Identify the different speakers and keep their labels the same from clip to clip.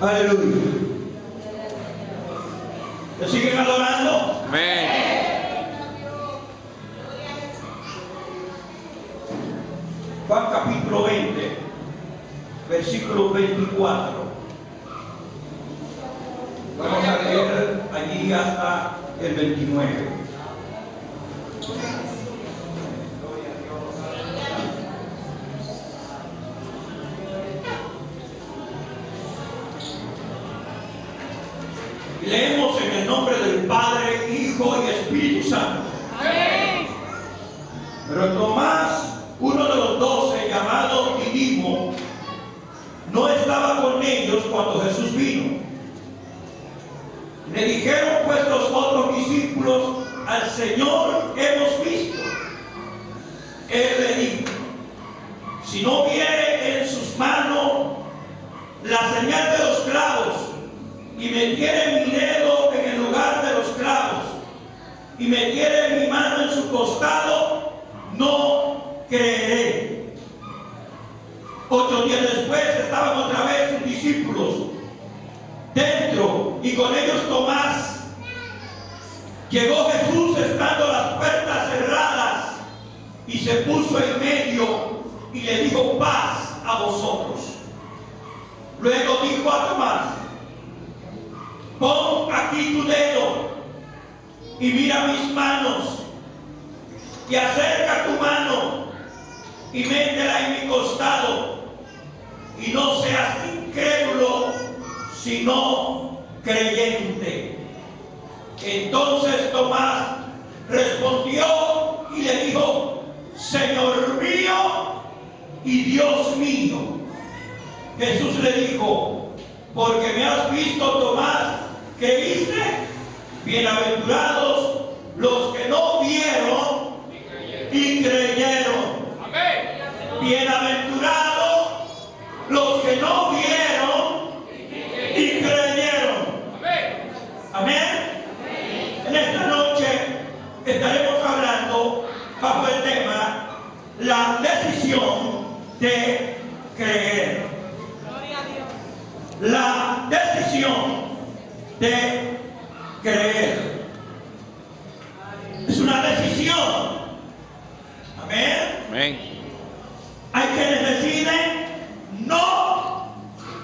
Speaker 1: Aleluya. ¿Le siguen adorando?
Speaker 2: Amén.
Speaker 1: Juan capítulo 20, versículo 24. Vamos a leer allí hasta el 29. Leemos en el nombre del Padre, Hijo y Espíritu Santo.
Speaker 3: Amén.
Speaker 1: Pero Tomás, uno de los 12, llamado Didimo, no estaba con ellos cuando Jesús vino. Le dijeron pues los otros discípulos: al Señor hemos visto. Él le dijo: si no viere en sus manos la señal de los clavos, y metiere mi dedo en el lugar de los clavos, y metiere mi mano en su costado, no creeré. 8 días después estaban otra vez sus discípulos dentro, y con ellos Tomás. Llegó Jesús estando las puertas cerradas, y se puso en medio y le dijo: paz a vosotros. Luego dijo a Tomás: pon aquí tu dedo y mira mis manos, y acerca tu mano y métela en mi costado, y no seas incrédulo, sino creyente. Entonces Tomás respondió y le dijo: Señor mío y Dios mío. Jesús le dijo: porque me has visto, Tomás, ¿qué viste? Bienaventurados los que no vieron y creyeron. Bienaventurados los que no vieron y creyeron. Amén. En esta noche estaremos hablando bajo el tema: la decisión de creer. La decisión de creer es una decisión. Amén.
Speaker 2: Amén.
Speaker 1: Hay quienes deciden no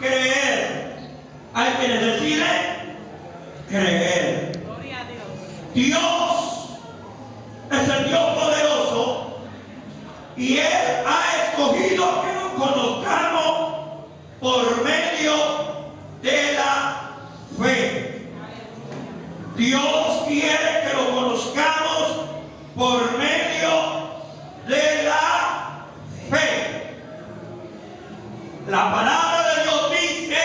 Speaker 1: creer. Hay quienes deciden creer. Dios es el Dios poderoso, y Él ha escogido que nos conozcamos por medio de la fe. Dios quiere que lo conozcamos por medio de la fe. La palabra de Dios dice: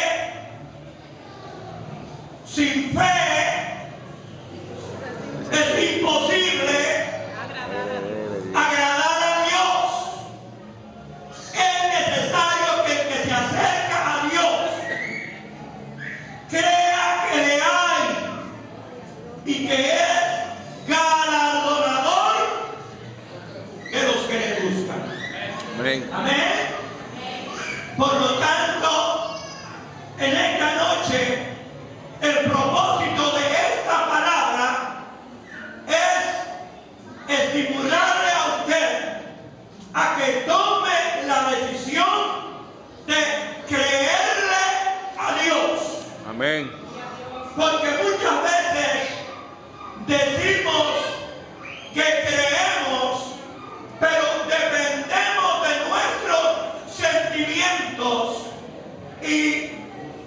Speaker 1: sin fe es imposible agradar a Dios. Es necesario que el que se acerca a Dios crea que le hay y que es galardonador de los que le buscan.
Speaker 2: Amén.
Speaker 1: Amén. Por lo tanto, en esta noche, el propósito de esta palabra es estimularle a usted a que tome la decisión de creerle a Dios.
Speaker 2: Amén.
Speaker 1: Porque muchas veces decimos que creemos, pero dependemos de nuestros sentimientos, y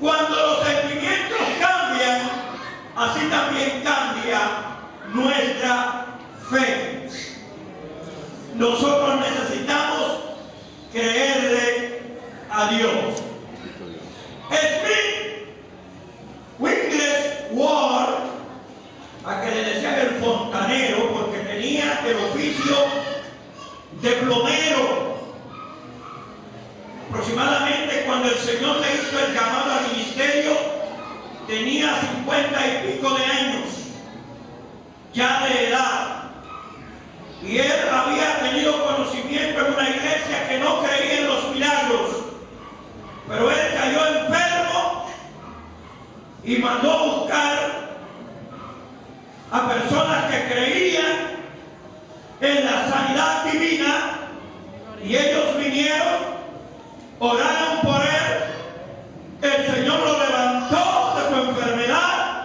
Speaker 1: cuando los sentimientos cambian, así también cambia nuestra fe. Nosotros necesitamos creerle a Dios. Smith Wigglesworth, a que le decían el fontanero porque tenía el oficio de plomero, aproximadamente cuando el Señor le hizo el llamado al ministerio, tenía 50 y pico de años ya de edad, y él había tenido conocimiento en una iglesia que no creía en los milagros, pero él cayó enfermo y mandó a buscar a personas que creían en la sanidad divina, y ellos vinieron, oraron por él, el Señor lo levantó de su enfermedad,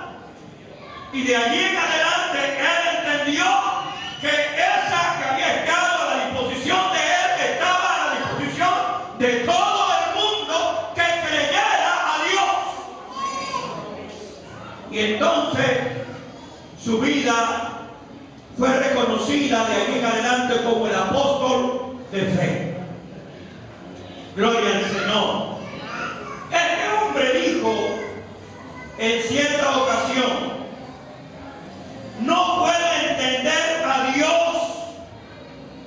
Speaker 1: y de allí en adelante él entendió que esa que había estado a la disposición de él estaba a la disposición de todo el mundo que creyera a Dios. Y entonces su vida fue reconocida de ahí en adelante como el apóstol de fe. Gloria al Señor. Este hombre dijo en cierta ocasión: no puedo entender a Dios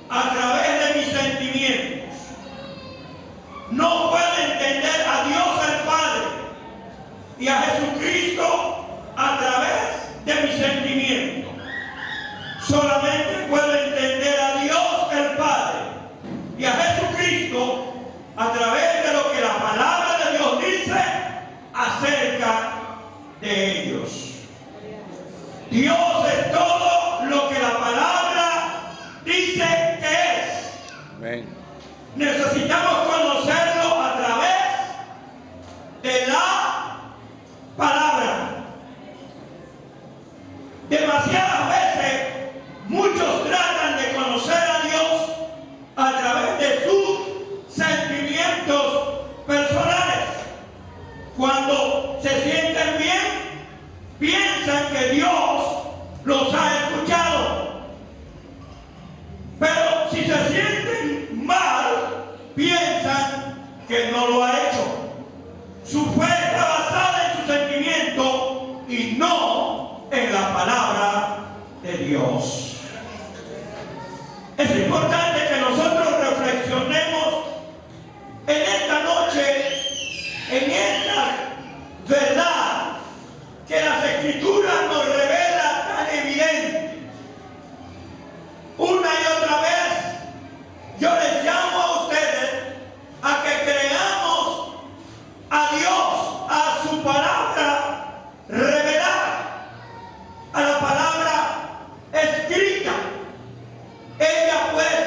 Speaker 1: a través de mis sentimientos. No puedo entender a Dios el Padre y a Jesucristo a través de mis sentimientos. Solamente puedo entender a Dios el Padre y a Jesucristo a través de lo que la palabra de Dios dice acerca de ellos. Dios es todo lo que la palabra dice que es.
Speaker 2: Amén.
Speaker 1: Necesitamos conocerlo a través de la palabra. Demasiadas veces muchos tratan de conocer a Dios a través de sus sentimientos personales. Cuando se sienten bien, piensan que Dios los ha escuchado. Pero si se sienten mal, piensan que no lo ha hecho. Su fe está basada en su sentimiento y no en la palabra de Dios. Es importante que nosotros reflexionemos en esta noche, en esta verdad que las Escrituras nos revelan tan evidente. Una y otra vez yo les llamo a ustedes a que creamos a Dios, a su palabra revelada, a la palabra escrita. Ellas pues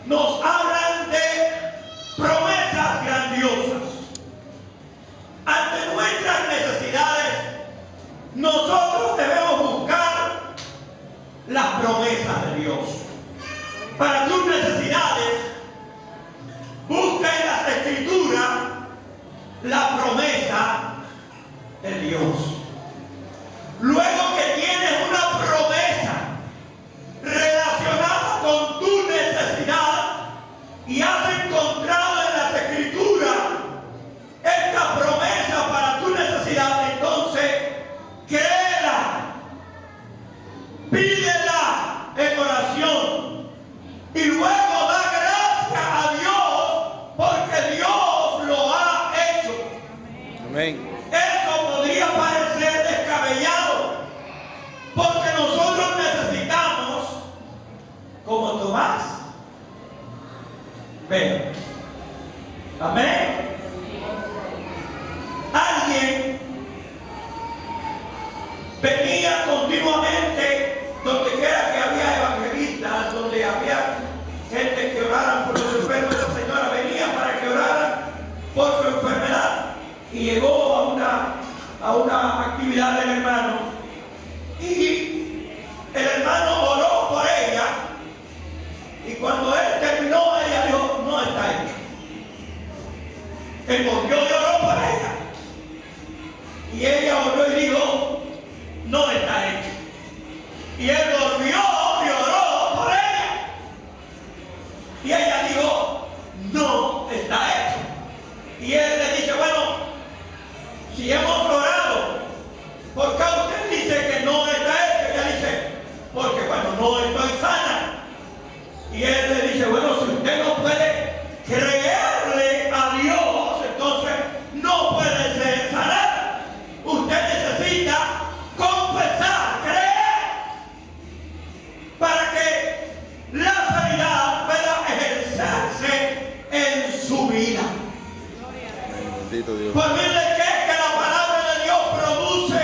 Speaker 1: nos hablan de promesas grandiosas. Ante nuestras necesidades, nosotros debemos buscar las promesas de Dios. Para tus necesidades, busca en las Escrituras la promesa de Dios. Luego que tienes una promesa relacionada con tu necesidad y has encontrado en las Escrituras esta promesa para tu necesidad, entonces créela, pídela en oración y luego da gracias a Dios porque Dios lo ha hecho.
Speaker 2: Amén.
Speaker 1: Eso podría parecer descabellado porque nosotros necesitamos, como Tomás, ver. Amén. Alguien venía continuamente donde quiera que había evangelistas, donde había gente que oraran por los enfermos. Esa señora venía para que oraran por su enfermedad y llegó a una actividad del hermano y el hermano oró por ella y cuando él terminó ella dijo: no está hecho. Él volvió y oró por ella y ella volvió y dijo: no está hecho. Y él volvió y oró por ella y ella dijo: no está hecho. Y él le dice: bueno, si hemos orado, ¿por qué usted dice que no está hecho? Ella dice: porque bueno, no estoy sana. Y él le dice: bueno, si usted no puede creerle a Dios, entonces no puede ser sanada. Usted necesita confesar, creer, para que la sanidad pueda ejercerse en su vida.
Speaker 2: Bendito Dios.
Speaker 1: Por medio de que la palabra de Dios produce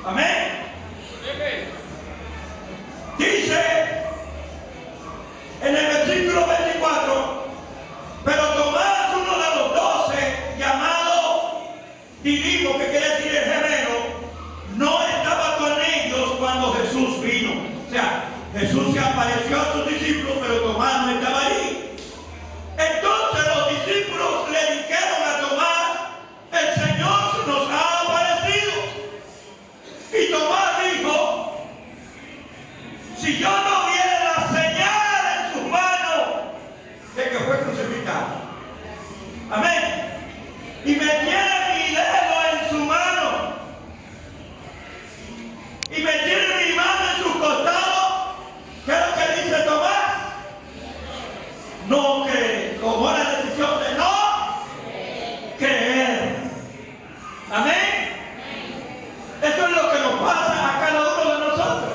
Speaker 1: Amén. Dice en el versículo 24, pero Tomás, uno de los 12, llamado Didimo, que quiere decir el gemelo, no estaba con ellos cuando Jesús vino. O sea, Jesús se apareció a sus discípulos, pero Tomás no estaba ahí. Entonces los discípulos le dijeron a Tomás: el Señor se nos ha aparecido. Y Tomás dijo: si yo no viera la señal en sus manos de que fue crucificado, amén, y metiera mi dedo en su mano y metiera mi mano en su costado, ¿qué es lo que dice Tomás? No cree. Tomó la decisión de no creer. Amén. Eso es lo que nos pasa a cada uno de nosotros.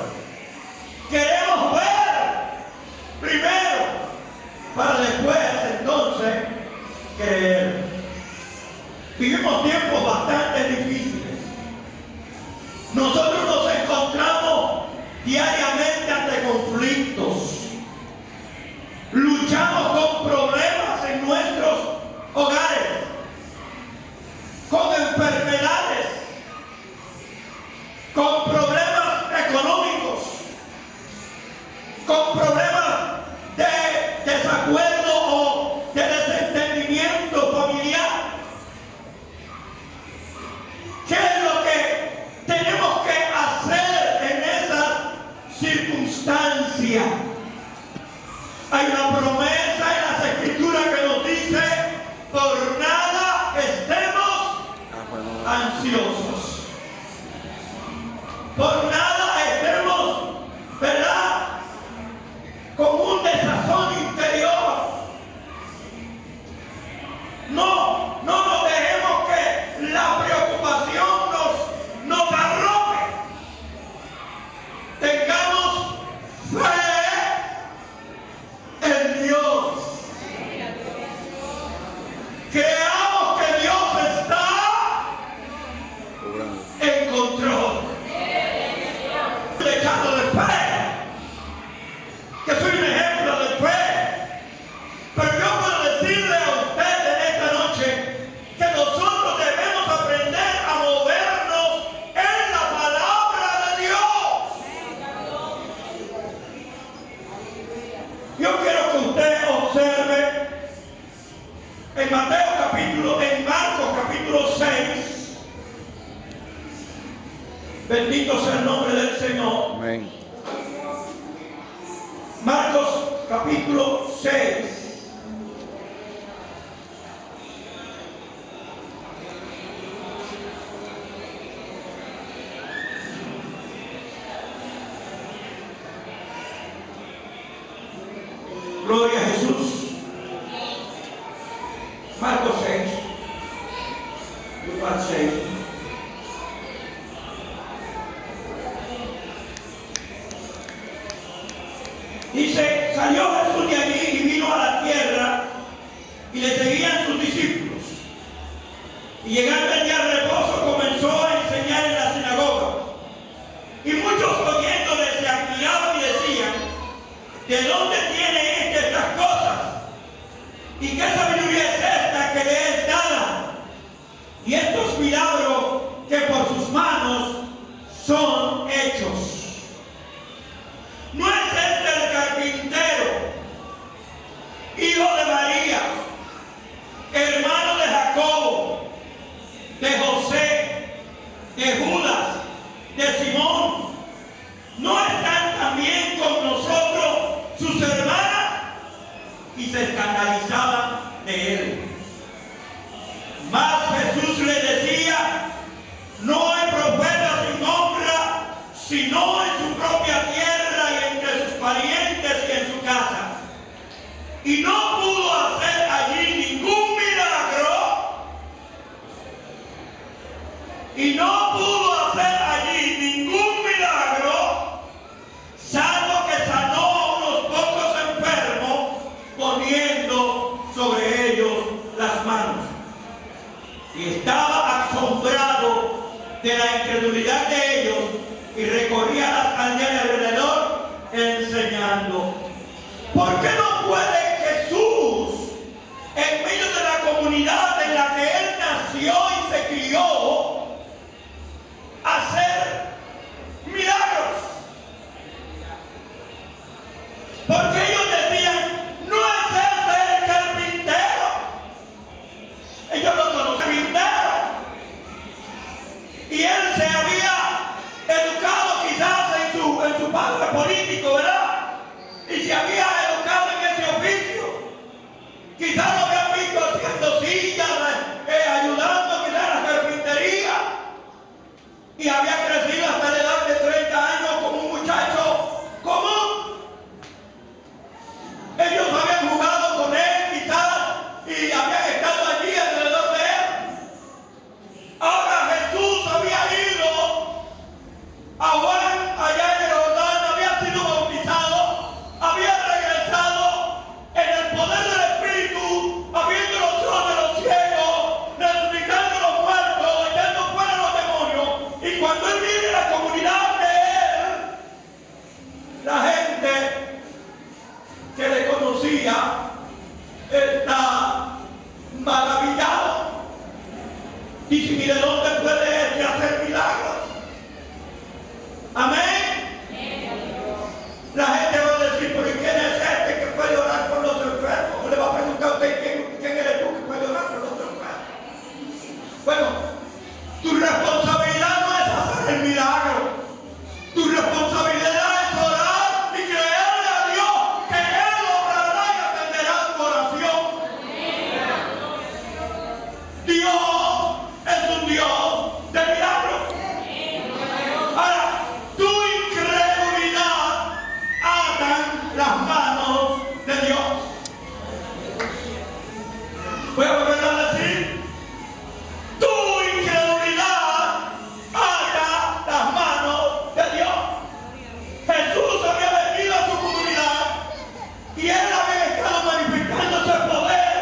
Speaker 1: Queremos ver primero para después entonces creer. Vivimos tiempos bastante difíciles. Nosotros nos encontramos diariamente ante conflictos. Luchamos con problemas en nuestros hogares, con enfermedades, con problemas económicos, con problemas de desacuerdo o de desentendimiento familiar. ¿Qué es lo que tenemos que hacer en esas circunstancias? Hay una promesa en las Escrituras que nos dice: por nada estemos ansiosos. Por nada estemos, ¿verdad?, con un desazón interior. No nos dejemos que la preocupación nos arrope. Tengamos fe en Dios. Creamos que Dios está en control. Echado de fe, que soy un ejemplo de fe. Pero yo puedo decirle a usted en esta noche que nosotros debemos aprender a movernos en la palabra de Dios. Yo quiero que usted observe en Marcos capítulo 6. Bendito sea el nombre del Señor.
Speaker 2: Amén.
Speaker 1: Marcos capítulo 6. Gloria a Jesús. Marcos 6. Lucas 6. Dice: salió Jesús de allí y vino a la tierra, y le seguían sus discípulos. Y llegando el día de reposo, comenzó a enseñar en la sinagoga. Y muchos oyéndole se admiraban y decían: ¿de dónde tiene estas cosas? ¿Y qué sabiduría es esta que le es dada? Y estos milagros que por sus manos son hechos. ¿No es este el carpintero, hijo de María, hermano de Jacobo, de José, de Judas, de Simón? ¿No están también con nosotros sus hermanas? Y se escandalizaban de él. Mas Jesús le decía: no hay profeta sin honra, sino en su propia tierra y entre sus parientes y en su casa. Y no pudo hacer allí ningún milagro. Y no pudo hacer allí ningún milagro, salvo que sanó a unos pocos enfermos, poniendo sobre ellos las manos. Y estaba asombrado de la incredulidad de ellos y recorría las aldeas alrededor enseñando. ¿Por qué no puede Jesús, en medio de la comunidad en la que Él nació y se crió, hacer milagros? Porque ellos decían, no es este el carpintero. Ellos no conocían carpintero. Y él se había educado quizás en su padre político, ¿verdad? Y se había educado en ese oficio. Quizás lo habían visto haciendo sillas, ayudando quizás en la carpintería. Y había crecido hasta la edad de 30 años como un muchacho común. Ellos habían jugado con él quizás y habían estado allí alrededor de él. Ahora Jesús había ido a Juan allá en el Jordán, había sido bautizado, había regresado en el poder del Espíritu, abriendo los ojos de los ciegos, resucitando a los muertos, echando fuera a los demonios. Y cuando él viene a la comunidad de él, la gente que le conocía está maravillado. Dice, ¿y de dónde puede él hacer milagros? Amén. La gente va a decir, pero ¿quién es este que puede orar por los enfermos? Le va a preguntar a usted, ¿quién eres tú que puede orar por los enfermos? Bueno, tu responsabilidad no es hacer el milagro. Tu responsabilidad es orar y creerle a Dios que Él obrará y atenderá tu oración. Dios es un Dios de milagros. Ahora, tu incredulidad atan las manos de Dios. Voy a volver a decir, tu incredulidad ata las manos de Dios. Jesús había venido a su comunidad y Él había estado manifestando su poder,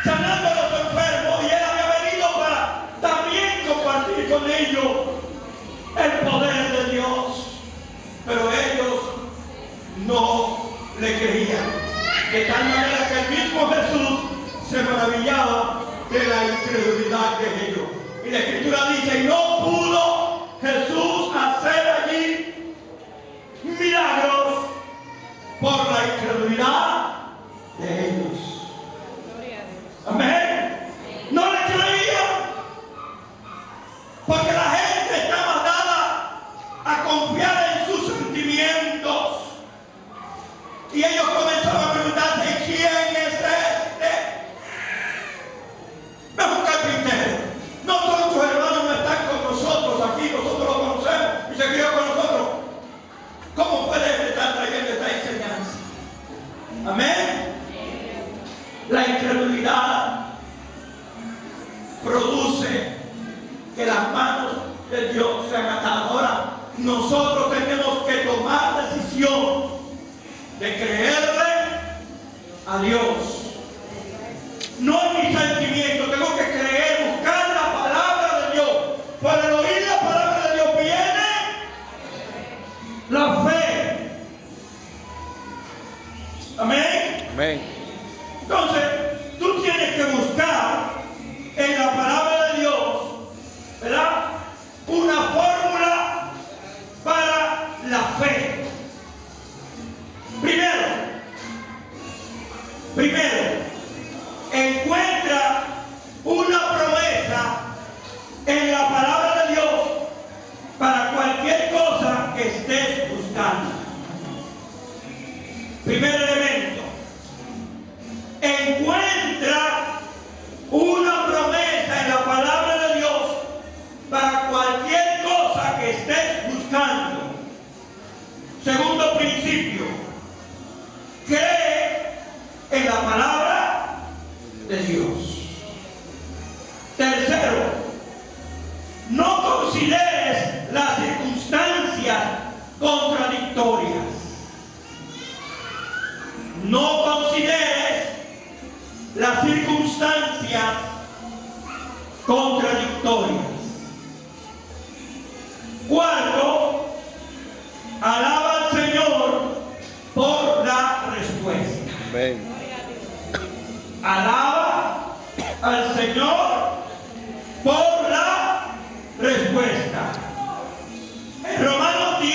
Speaker 1: sanando a los enfermos, y Él había venido para también compartir con ellos el poder de Dios. Pero ellos no le creían, de tal manera que el mismo Jesús se maravillaba de la incredulidad de ellos. Y la Escritura dice, y no pudo Jesús hacer allí milagros por la incredulidad de ellos. Amén. No le creían, porque la gente estaba dada a confiar en sus sentimientos. Y ellos comenzaban a preguntarse, ¿quién es este? Es un carpintero. No todos tus hermanos no están con nosotros aquí, nosotros lo conocemos y se crió con nosotros. ¿Cómo puede estar trayendo esta enseñanza? Amén. La incredulidad produce que las manos de Dios sean atadas. Ahora, nosotros tenemos que tomar decisión de creerle a Dios. No en mis sentimientos, tengo que creer, buscar la palabra de Dios. Para el oír la palabra de Dios viene la fe. Amén.
Speaker 2: Amén.
Speaker 1: Entonces, tú tienes que buscar en la palabra de Dios, ¿verdad?, una fórmula para la fe. Primero, encuentra una promesa en la palabra de Dios para cualquier cosa que estés buscando. Primer elemento, encuentra una promesa en la palabra de Dios para cualquier cosa que estés buscando. Segundo principio, cree en la palabra de Dios. Tercero, no consideres las circunstancias contradictorias. No consideres las circunstancias contradictorias. Cuarto, alaba al Señor por la respuesta.
Speaker 2: Amén.
Speaker 1: Alaba al Señor por la respuesta. En Romanos 10,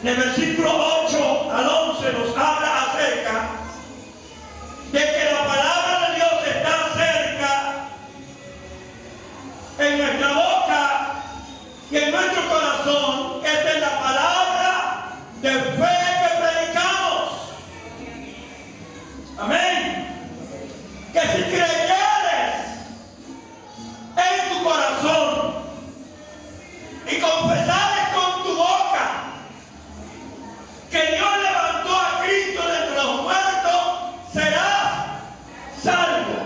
Speaker 1: del versículo 8 al 11, nos habla acerca de que la palabra de Dios está cerca en nuestra boca y en nuestro corazón. Esta es la palabra de fe que predicamos. Amén. Que si creyeres en tu corazón y confesares con tu boca que Dios levantó a Cristo de entre los muertos, serás salvo.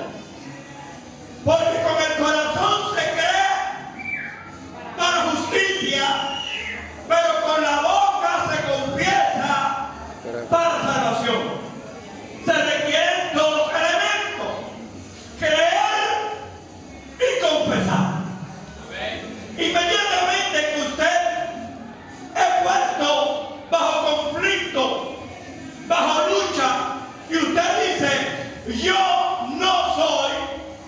Speaker 1: Porque con el corazón se cree para justicia, pero con la boca se confiesa para salvación. Se requieren dos elementos: creer y confesar. Inmediatamente que usted es puesto bajo conflicto, bajo lucha, y usted dice: yo no soy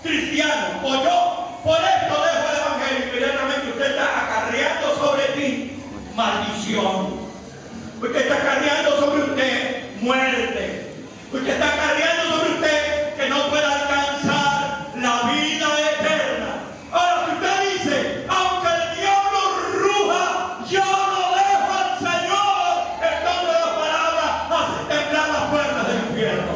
Speaker 1: cristiano, o yo por esto dejo el evangelio, inmediatamente usted está acarreando sobre ti maldición. Usted está acarreando sobre usted muerte. Usted está acarreando sobre usted que no puede alcanzar la vida eterna. Ahora, si usted dice: aunque el diablo ruja, yo no dejo al Señor, entonces la palabra hace temblar las puertas del infierno.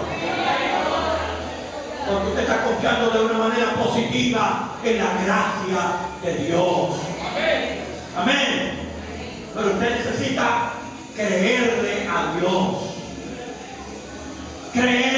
Speaker 1: Porque usted está confiando de una manera positiva en la gracia de Dios. Amén. Amén. Pero usted necesita creerle a Dios. Creer